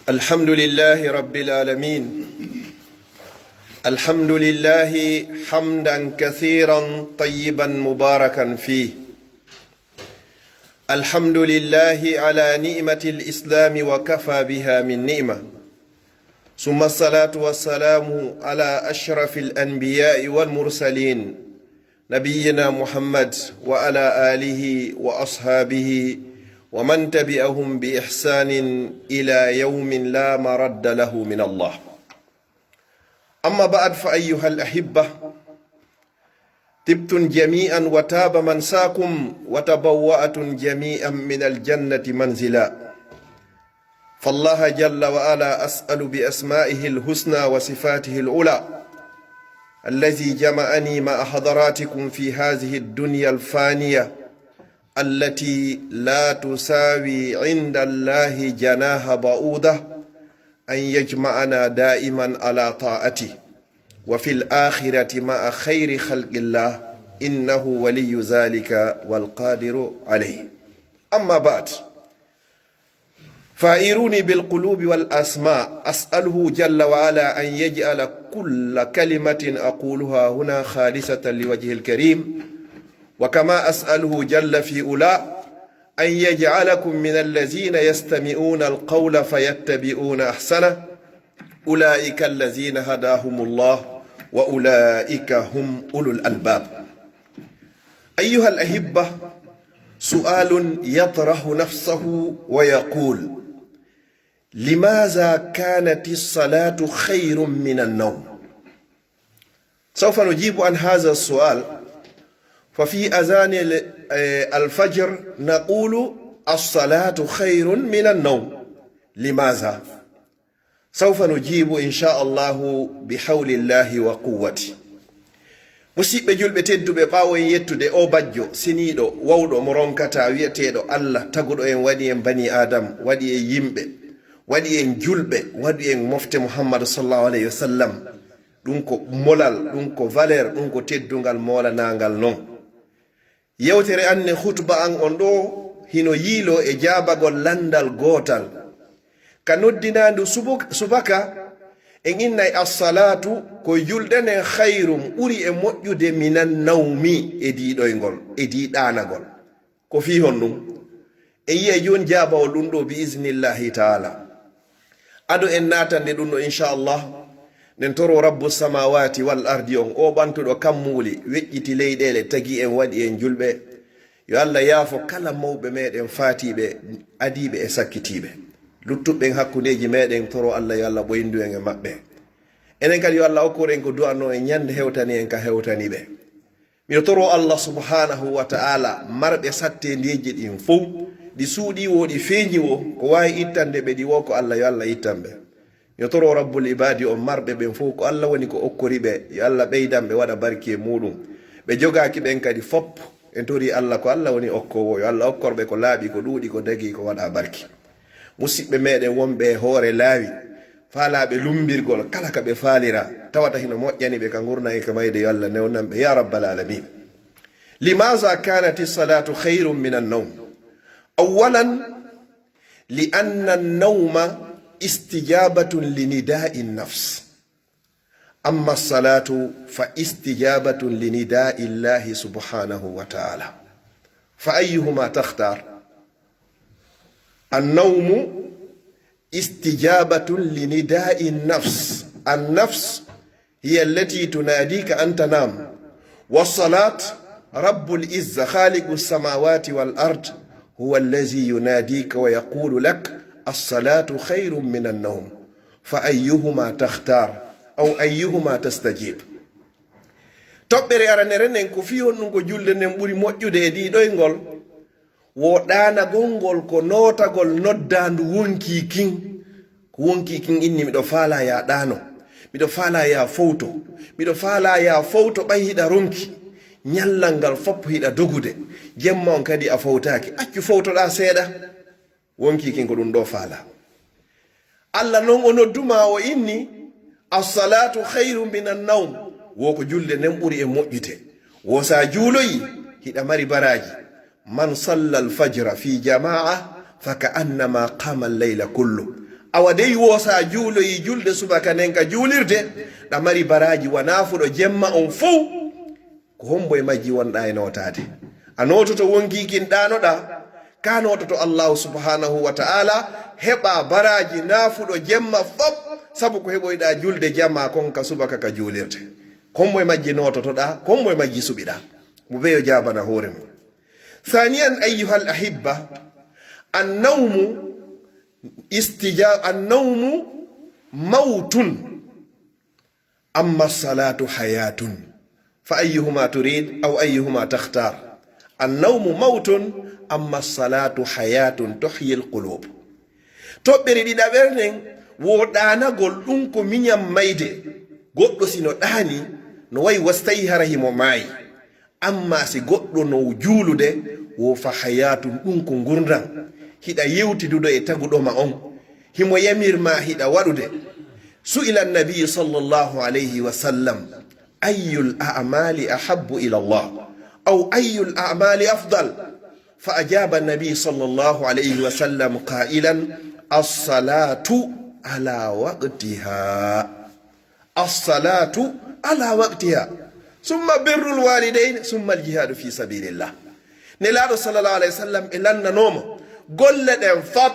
الحمد لله رب العالمين. الحمد لله حمدا كثيرا طيبا مباركا فيه. الحمد لله على نعمة الإسلام وكفى بها من نعمة، ثم الصلاة والسلام على أشرف الأنبياء والمرسلين نبينا محمد وعلى آله وأصحابه ومن تبعهم بإحسان إلى يوم لا مرد له من الله. أما بعد، فأيها الأحبة، طبتم جميعا وتاب منساكم وتبوأتم جميعا من الجنة منزلا. فالله جل وعلا أسأل بأسمائه الحسنى وصفاته العلى الذي جمعني مع حضراتكم في هذه الدنيا الفانية التي لا تساوي عند الله جناح بعوضة، أن يجمعنا دائما على طاعته وفي الآخرة مع خير خلق الله، إنه ولي ذلك والقادر عليه. أما بعد، فائروني بالقلوب والأسماء، أسأله جل وعلا أن يجعل كل كلمة أقولها هنا خالصة لوجه الكريم، وكما أسأله جل في أولى أن يجعلكم من الذين يستمعون القول فيتبعون أحسنه، أولئك الذين هداهم الله وأولئك هم أولو الألباب. أيها الأحبة، سؤال يطرح نفسه ويقول: لماذا كانت الصلاة خير من النوم؟ سوف نجيب عن هذا السؤال. ففي أذان الفجر نقول الصلاة خير من النوم. لماذا؟ سوف نجيب إن شاء الله بحول الله وقوته. musidɓe julɓe tedduɓe, ɓaawo en yettude o bajjo siniiɗo wawɗo mo ronkata wiyeteeɗo Allah taguɗo en, waɗi en bani adam, waɗi en yimɓe, waɗi en julɓe, waɗi en mofte Muhammadu sallallahu alayhi wa sallam. ɗum ko molal, ɗum ko valeur, ɗum ko teddungal molanangal non. yewtere anne khutba an on ɗo hino yiilo e jaabagol landal gootal ka noddinandu subaka en innay assalatu ko julɗenen khayrum ɓuri e moƴƴude minan nawmi e diɗoygol e diɗanagol. ko fi hon ɗum en yi'e joni jaabawol ɗum ɗo bi isnillahi taala. ado en natande ɗum ɗo inchallah nden toro rabbu samawati wal ardi on, o ɓantuɗo kammuli weƴƴiti leyɗele tagi en waɗi en julɓe. yo Allah yaafo kala mawɓe meɗen faatiɓe adiɓe e sakkitiɓe. luttuɓɓen hakkudeji meɗen toro Allah yo Allah ɓoyndu en e maɓɓe. enen kadi yo Allah hokkor en ko du'anno en ñande hewtani en ka hewtani ɓe. miɗo toro Allah subhanahu wa ta'ala marɓe sattendeji ɗin fof, ɗi suuɗi wo ɗi feeñi wo, ko wawi ittande ɓe ɗi wo ko Allah yo Allah ittanɓe. yo toro rabbul ibadi on marɓe ɓen fof ko Allah woni ko okkori ɓe, yo Allah ɓeydan ɓe waɗa barki e muɗum. ɓe jogaki ɓen kadi fop en tori Allah ko Allah woni okkowo, yo Allah okkorɓe ko laaɓi, ko ɗuuɗi, ko dagi, ko waɗa barki. musidɓe meɗen wonɓe hoore laawi faalaɓe lumbirgol, kala ka ɓe faalira tawata hino moƴƴani ɓe ka gurna e ka mayde, yo Allah newnanɓe ya rabbal alamin. limaza kanat salatu khayrun min annawm? awalan li anna annawma استجابة لنداء النفس، أما الصلاة فاستجابة لنداء الله سبحانه وتعالى. فأيهما تختار؟ النوم استجابة لنداء النفس، النفس هي التي تناديك أن تنام، والصلاة رب العزة خالق السماوات والأرض هو الذي يناديك ويقول لك الصلاة خير من النوم. فأيهما تختار أو أيهما تستجيب؟ toɓɓere aranere nen ko fi on ɗum ko julde nden ɓuri moƴƴude e ɗiɗoygol, woɗanagol ngol ko notagol noddandu wonki kin. ko wonki kin inni miɗo faala ya ɗano, miɗo faala ya fowto, miɗo faala ya fowto ɓay hiɗa ronki, ñallal ngal fop hiɗa dogude, jemma on kadi a fowtaki, accu fowtoɗa seeɗa. wonki kin ko ɗum ɗo faala. Allah non o nodduma o inni assalatu khayru min annawm, wo ko julde nden ɓuri e moƴƴute. wo sa juuloyi hiɗa mari baraji. man salla alfajra fi jamaa faka annama qama al-layla kullu. awa dey wosa juuloyi julde subaka nden ka juulirde ɗa mari baraji wona fuɗo jemma on fuu ko hombo e majji wonɗa e notade a nototo wonkikin ɗanoɗa ka nototo allahu subhanahu wa ta'ala heɓa baraji nafuɗo jemma fop sabu ko heɓoyɗa julde jamma kon ka subaka ka juulirde kombo e majji nototoɗa kombo e majji suɓiɗa mo ɓeyo jabana hoore mum ثانيا أيها الأحبة النوم موت أما الصلاة حياة فأيهما تريد أو أيهما تختار النوم موت أما الصلاة حياة تحيي القلوب toɓɓere ɗiɗaɓernen woɗanagol ɗum ko miñam mayde goɗɗo sino ɗani no wayi wastayi hara himo maayi amma si goɗɗo no juulude wo fa hayatum ɗum ko gurdam hiɗa yewtidudo e taguɗoma on himo yamirma hiɗa waɗude su'ila annabiyu sallllahu alayhi wa sallam ayu l amali ahabu ila llah aw ayu l amali afdal fa ajaba annabiyu sallllahu alayhi wa sallam qailan alsalatu ala waqtiha alsalatu ala waqtiha summa birrul walidain summa aljihadu fi sabilillah nelaɗo sallallahu alayhi wa sallam e lannanoma golle ɗen fat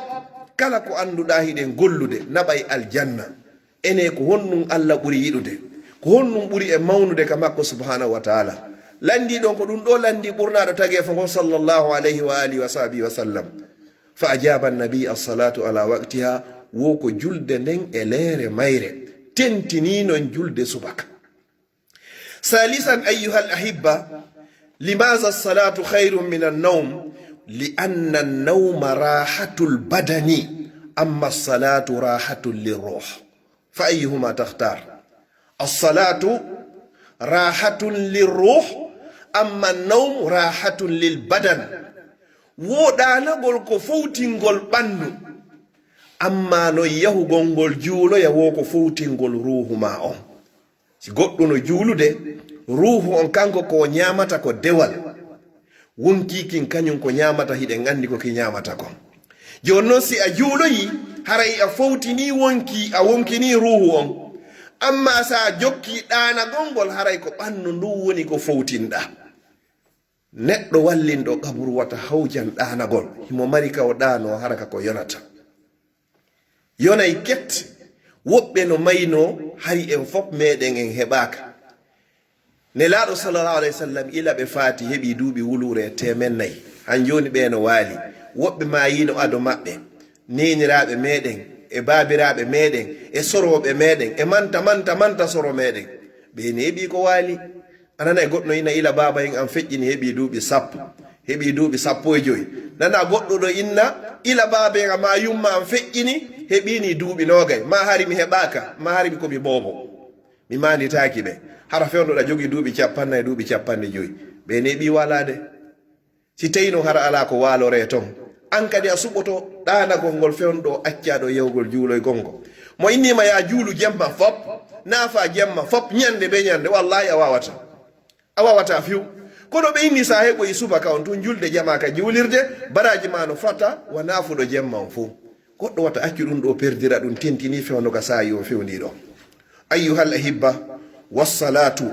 kala ko annduɗa hiɗen gollude naɓay aljanna ene ko honnum allah ɓuri yiɗude ko honnum ɓuri e mawnude ka makko subhanahu wa taala landi ɗon ko ɗum ɗo landi ɓurnaɗo tagi fo ngo sallllahu alayhi wa alihi wa sahbihi wa sallam fa ajaba annabi alsalatu ala waqtiha wo ko julde nden e leere mayre tentininon julde subaka ثالثا أيها الأحبة لماذا الصلاة خير من النوم لأن النوم راحة البدن أما الصلاة راحة للروح فأيهما تختار الصلاة راحة للروح أما النوم راحة للبدن woɗanagol ko fowtingol ɓandu amma no yahugol ngol juulo yawo ko fowtingol ruhu ma on si goɗɗo no juulude ruhu on kanko ko ñamata ko dewal wonkikin kañum ko ñamata hiɗen andi ko ki ñamata kon joni noon si a juuloyi haray a fowtini wonki a wonkini ruhu on amma sa jokki ɗanagol haray ko ɓandu ndu woni ko fowtinɗa neɗɗo wallinɗo kaburu wata hawjan ɗanagol himo mari ka o ɗano haraka ko yonata yonay kette woɓɓe no mayno hari en fop meɗen en heɓaka nelaɗo sallallahu alayhi wa sallam ila ɓe faati heɓi duuɓi wulure 400 han joni ɓe no waali woɓɓe mayino ado maɓɓe neniraɓe meɗen e babiraɓe meɗen e soroɓe meɗen e manta soro meɗen ɓe ne heɓi ko waali anana e goɗɗo ina ila baba en an feƴƴini heɓi duuɓi 10 heɓi duuɓi 15 nana goɗɗo ɗo inna ila baba en ma yumma an feƴƴini heɓini duuɓi nogay ma hari mi heɓaka ma hari mi komi bobo mi manditaki ɓe hara fewnoɗa jogui duuɓi 50 e duuɓi 50 ɓe ne ɓi walade si tawino hara ala ko walore ton an kadi a suɓoto ɗanagol ngol fewnoɗo accaɗo yewgol juuloy gongo mo innima ya juulu jemma fop nafa jemma fop ñande be ñande wallahi a wawata fiw kono ɓe inni sa heɓoyi subaka on tun julde jama ka juulirde baraji ma no fata wa nafuɗo jemma on fo goɗɗo wata accu ɗum ɗo perdira ɗum tentini fewno ka sayi o fewniɗo ayyuhal ahibba wassalatu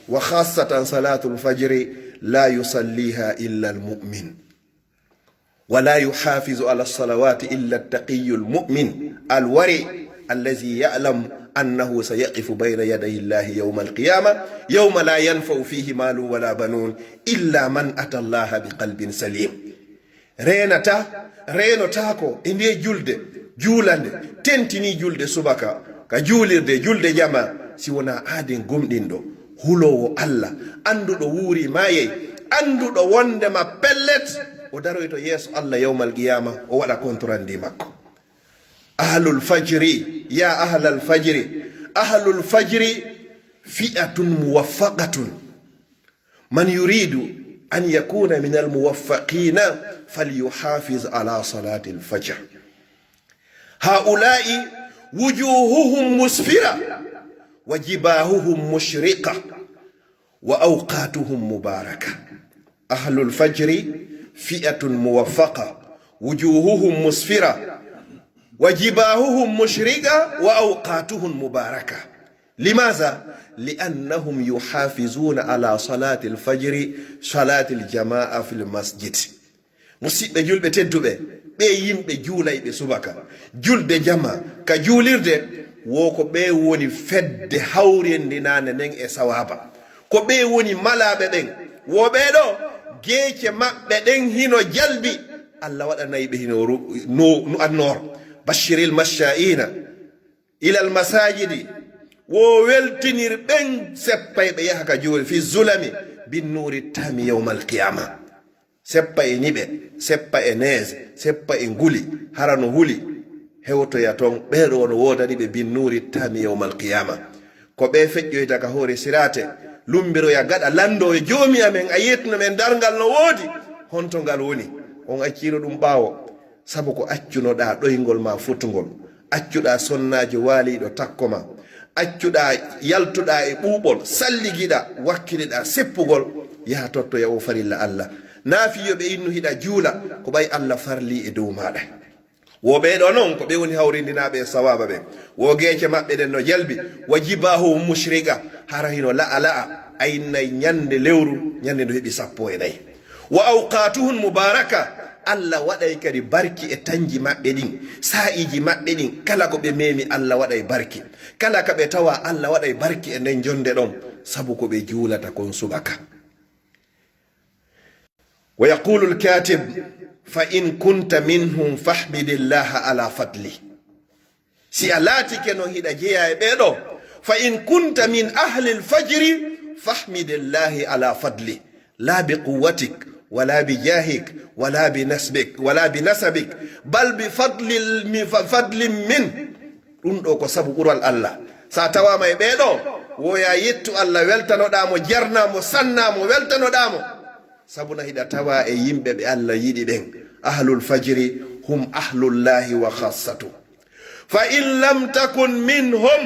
wa khassatan salatu lfajri la yusalliha illa almu'min ولا يحافظ على الصلوات إلا التقي المؤمن الورع الذي يعلم أنه سيقف بين يدي الله يوم القيامة يوم لا ينفع فيه مال ولا بنون إلا من أتى الله بقلب سليم رينتا كو إندي جولande tentini julde subaka ka julirde julde jama si wona aden gomɗinɗo hulowo Allah anduɗo wuuri mayey anduɗo wondema pellet o daroyto yeeso Allah yawmal qiyama o waɗa kontorandi makko ahlul fajri ya ahlal fajri fi'atun muwaffaqatun man yuridu an yakuna min al muwaffaqina falyuhafiz ala salati al fajr haula'i wujuhuhum musfira wa jibahuhum mushriqa wa awqatuhum mubaraka ahlul fajri fi'atun muwaffaqa wujuhuhum musfira وجباههم مشرقة وأوقاتهم مباركة. لماذا؟ لأنهم يحافظون على صلاة الفجر صلاة الجماعة في المسجد. musidɓe julɓe tedduɓe ɓe yimɓe juulayɓe subaka julde jama ka juulirde wo ko ɓe woni fedde hawrindinane nden e sawaba, ko ɓe woni malaɓe ɓen wo ɓeɗo geece maɓɓe ɗen hino jalbi Allah waɗanayɓe hino no annor. bashiril masha'ina ila al masajidi wo weltinir ɓen seppayɓe yaha ka juuli fi zulami bin nuri tami yawma al qiyama. seppa e niɓe, seppa e neese, seppa e nguli hara no huli hewtoya toon ɓeɗo wono wodani ɓe bin nuri tami yawma al qiyama. ko ɓe feƴƴoyta ka hoore sirate lumbiroya gaɗa lando e joomi amen a yettuno men dargal no woodi honto ngal woni. on accino ɗum ɓaawo sabu ko accunoɗa ɗoygol ma futugol, accuɗa sonnaji waaliɗo takko ma, accuɗa yaltuɗa e ɓuuɓol, salligiɗa wakkiliɗa seppugol yaha tottoya o farilla Allah. naafiyoɓe innu hiɗa juula ko ɓay Allah farli e dow maɗa. wo ɓeɗo noon ko ɓe woni hawrindinaɓe e sawaba ɓe. wo geece maɓɓe ɗen no jalbi wa jibahu mushriqa hara hino la'a aynnayi ñande lewru ñande no heeɓi 14. wa awqatuhum mubaraka Allah waɗay kadi barki e tanji maɓɓe ɗin, sa'iji maɓɓe ɗin kala ko ɓe memi Allah waɗay barki, kala ka ɓe tawa Allah waɗay barki e nden jonde ɗon sabu ko ɓe juulata kon subaka. ويقول الكاتب فإن كنت منهم فاحمد الله على فضله. si a laati keno hiɗa jeeya e ɓeɗo فإن كنت من أهل الفجر فاحمد الله على فضله لا بقوتك ولا بجاهك ولا بنسبك بل بفضل منه. ɗum ɗo ko sabu ɓural Allah. sa tawama e ɓeɗo woya yettu Allah weltanoɗamo, jarnamo, sannamo, weltanoɗamo sabuna hiɗa tawa e yimɓe ɓe Allah yiɗi ɓen. ahlul fajri hum ahlullahi wa khassatu. fa in lam takun minhum,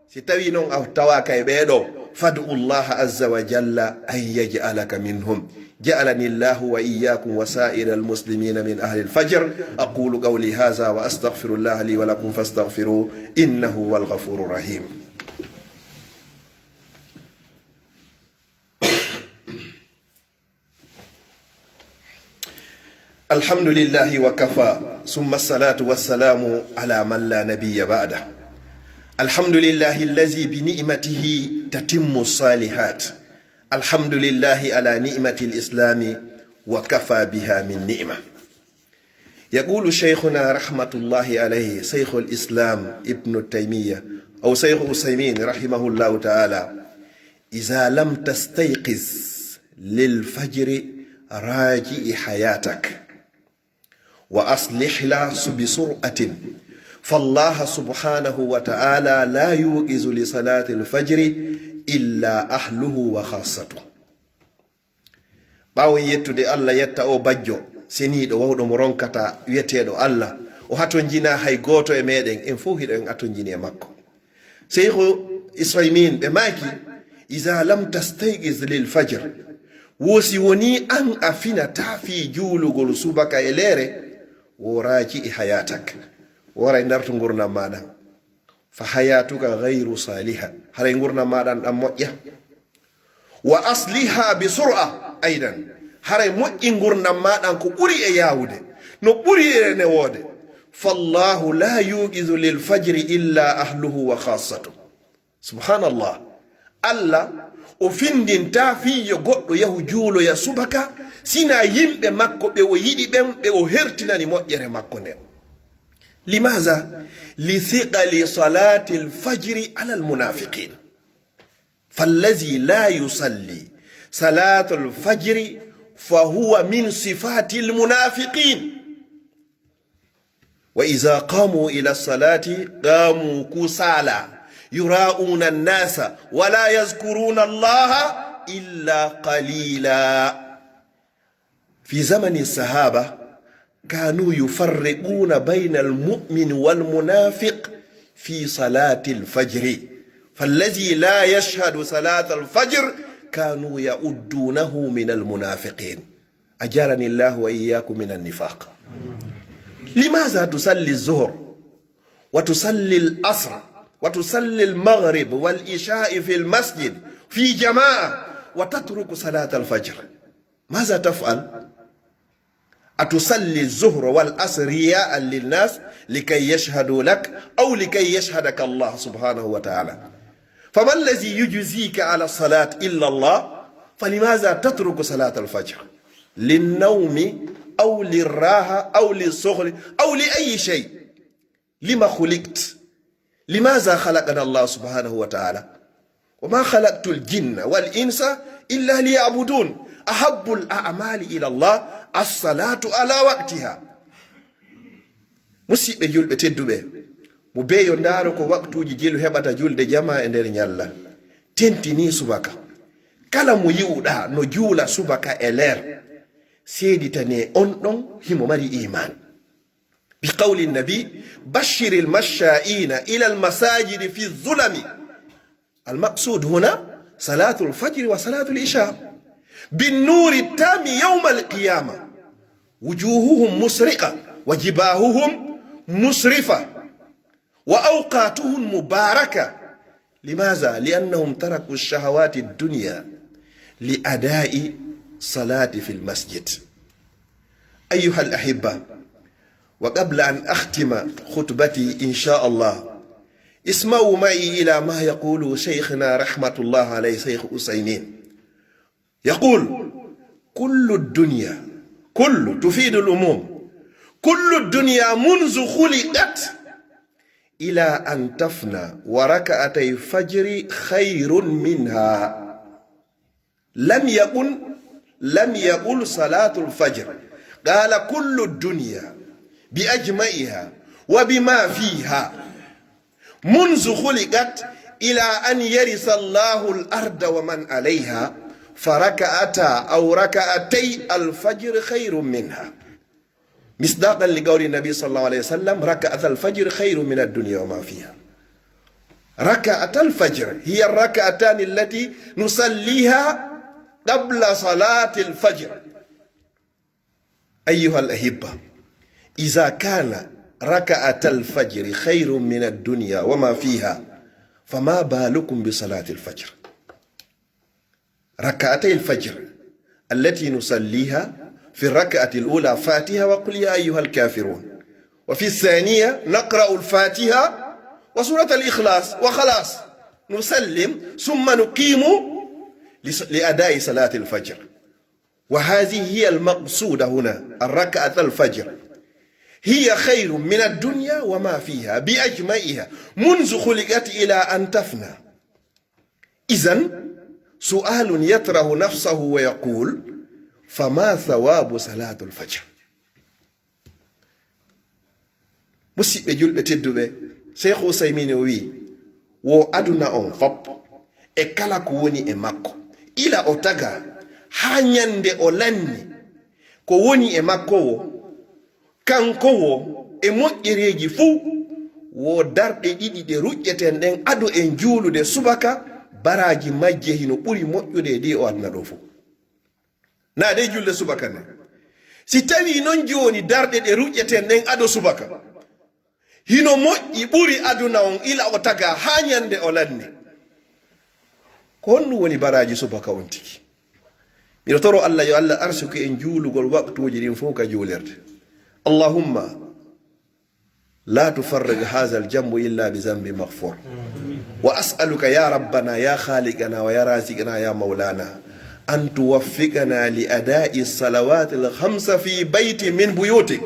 si tawi noon a tawaka e ɓeɗo fad'u llaha azza wa jalla an yaj'alaka minhum. جعلني الله وإياكم وسائر المسلمين من أهل الفجر. أقول قولي هذا وأستغفر الله لي ولكم فاستغفروه إنه هو الغفور الرحيم. الحمد لله وكفى ثم الصلاة والسلام على من لا نبي بعده. الحمد لله الذي بنعمته تتم الصالحات. الحمد لله على نعمة الإسلام وكفى بها من نعمة. يقول شيخنا رحمة الله عليه شيخ الإسلام ابن تيمية أو شيخ عثيمين رحمه الله تعالى: إذا لم تستيقظ للفجر راجع حياتك وأصلح لها بسرعة، فالله سبحانه وتعالى لا يوقظ لصلاة الفجر إلا أهله وخاصته. ɓawo yettude Allah yetta o bajjo seniiɗo wawɗo mo ronkata wiyeteeɗo Allah o hatonjina hay gooto e meɗen en fof hiɗo en atonjini e makko. Cheikhu Usaymin ɓe maaki: iza lam tastayqiz lil fajr, wosi woni an a finata fi juulugol subaka e leere, wo raaji e hayatak, wora e dartu gurdam maɗan, fa hayatuka gayru saliha, haray gurdam maɗan ɗan moƴƴa. wa asliha bi sur'a aidan, haray moƴƴi gurdam maɗan ko ɓuri e yawude, no ɓuri e newode. fallahu la yuqizu lil fajri illa ahluhu wa khassatu. subhanallah, Allah o findinta fiyo goɗɗo yahu juuloya subaka sina yimɓe makko ɓe o yiɗi ɓen ɓe o hertinani moƴƴere makko nden. limaza? li thiqali salati lfajri ala almunafiqin, fallazi la yusalli salatu lfajri fahuwa min sifati lmunafiqin. wa iza qamu ila salati qamu kusala يراؤون الناس ولا يذكرون الله إلا قليلا. في زمن الصحابة كانوا يفرقون بين المؤمن والمنافق في صلاة الفجر، فالذي لا يشهد صلاة الفجر كانوا يؤدونه من المنافقين. أجارني الله وإياكم من النفاق. لماذا تصلي الظهر وتصلي العصر وتصلي المغرب والعشاء في المسجد في جماعة وتترك صلاة الفجر؟ ماذا تفعل؟ أتصلي الظهر والعصر رياء للناس لكي يشهدوا لك أو لكي يشهدك الله سبحانه وتعالى؟ فما الذي يجزيك على الصلاة إلا الله؟ فلماذا تترك صلاة الفجر؟ للنوم أو للراحة أو للصغر أو لأي شيء. لما خلقت؟ لماذا خلقنا الله سبحانه وتعالى؟ وما خلقت الجن والإنس إلا ليعبدون. أحب الأعمال إلى الله الصلاة على وقتها. musidɓe julɓe tedduɓe mo beeyo ndaaro ko waktuuji jelu heɓata julde jama e nder ñalla tentini subaka kala mo yi'uɗa no juula subaka e leer seeditane on ɗon himo mari iman. bi qawli nabi bashiri lmasha'ina ila lmasajidi fi zulami. المقصود هنا صلاة الفجر وصلاة العشاء بالنور التام يوم القيامة، وجوههم مسرقة وجباههم مسرفة وأوقاتهم مباركة. لماذا؟ لأنهم تركوا الشهوات الدنيا لأداء صلاة في المسجد. أيها الأحبة، وقبل أن أختم خطبتي إن شاء الله اسمعوا معي إلى ما يقول شيخنا رحمة الله عليه شيخ أسيمين. يقول كل الدنيا، كل تفيد الأموم، كل الدنيا منذ خلقت إلى أن تفنى وركعتي فجر خير منها. لم يقل صلاة الفجر، قال كل الدنيا بأجمعها وبما فيها منذ خلقت إلى أن يرث الله الأرض ومن عليها فركعتا أو ركعتي الفجر خير منها، مصداقا لقول النبي صلى الله عليه وسلم ركعة الفجر خير من الدنيا وما فيها. ركعة الفجر هي الركعتان التي نصليها قبل صلاة الفجر. أيها الأحبة، إذا كان ركعة الفجر خير من الدنيا وما فيها فما بالكم بصلاة الفجر؟ ركعتي الفجر التي نصليها في الركعة الأولى فاتحة وقل يا أيها الكافرون، وفي الثانية نقرأ الفاتحة وسورة الإخلاص وخلاص نسلم ثم نقيم لأداء صلاة الفجر. وهذه هي المقصودة هنا. الركعة الفجر هي خير من الدنيا وما فيها بأجمعها منذ خلقت إلى أن تفنى. إذن سؤال يطرح نفسه ويقول فما ثواب صلاة الفجر؟ musidɓe julɓe tedduɓe, Cheikh Ousaymin wi wo aduna on fop e kala ko woni e makko ila o taga ha nyande o lanni ko woni e makko wo kanko wo e moƴƴereji fuu wo darɗe ɗiɗi ɗe ruƴƴeten ɗen ado en juulude subaka baraji majje hino ɓuri moƴƴude ɗi o aduna ɗo fuu. na de julde subaka ne si tawi non joni darɗe ɗe ruƴƴeten ɗen ado subaka hino moƴƴi ɓuri aduna on ila o taga ha nyande o lanni, ko honɗum woni baraji subaka on tigi. miɗo toro Allah yo Allah arsuki en juulugol waktuji ɗin fof ka juulirde. اللهم لا تفرج هذا الجنب إلا بذنب مغفور، وأسألك يا ربنا يا خالقنا ويا رازقنا يا مولانا أن توفقنا لأداء الصلوات الخمس في بيت من بيوتك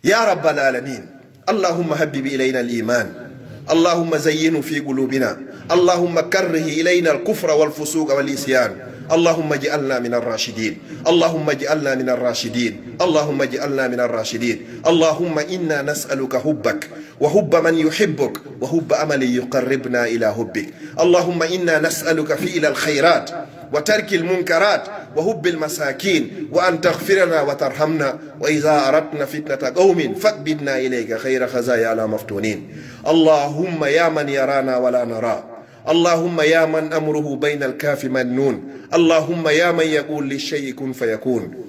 يا رب العالمين. اللهم حبب إلينا الإيمان، اللهم زينه في قلوبنا، اللهم كره إلينا الكفر والفسوق والعصيان، اللهم اجعلنا من الراشدين، اللهم اجعلنا من الراشدين، اللهم اجعلنا من الراشدين. اللهم إنا نسألك حبك وحب من يحبك وحب أمل يقربنا إلى حبك. اللهم إنا نسألك فعل الخيرات وترك المنكرات وحب المساكين وأن تغفرنا وترحمنا، وإذا أردنا فتنة قوم فاقبضنا إليك خير خزايا على مفتونين. اللهم يا من يرانا ولا نراه، اللهم يا من أمره بين الكاف والنون، اللهم يا من يقول للشيء كن فيكون،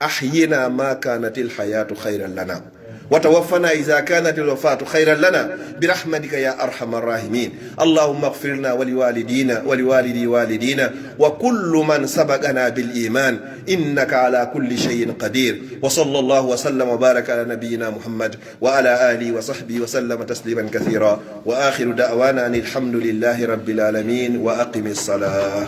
أحينا ما كانت الحياة خيرا لنا وتوفنا إذا كانت الوفاة خيرا لنا برحمتك يا أرحم الراحمين. اللهم اغفر لنا ولوالدينا ولوالدي والدينا وكل من سبقنا بالإيمان إنك على كل شيء قدير. وصلى الله وسلم وبارك على نبينا محمد وعلى آله وصحبه وسلم تسليما كثيرا. وآخر دعوانا أن الحمد لله رب العالمين وأقم الصلاة.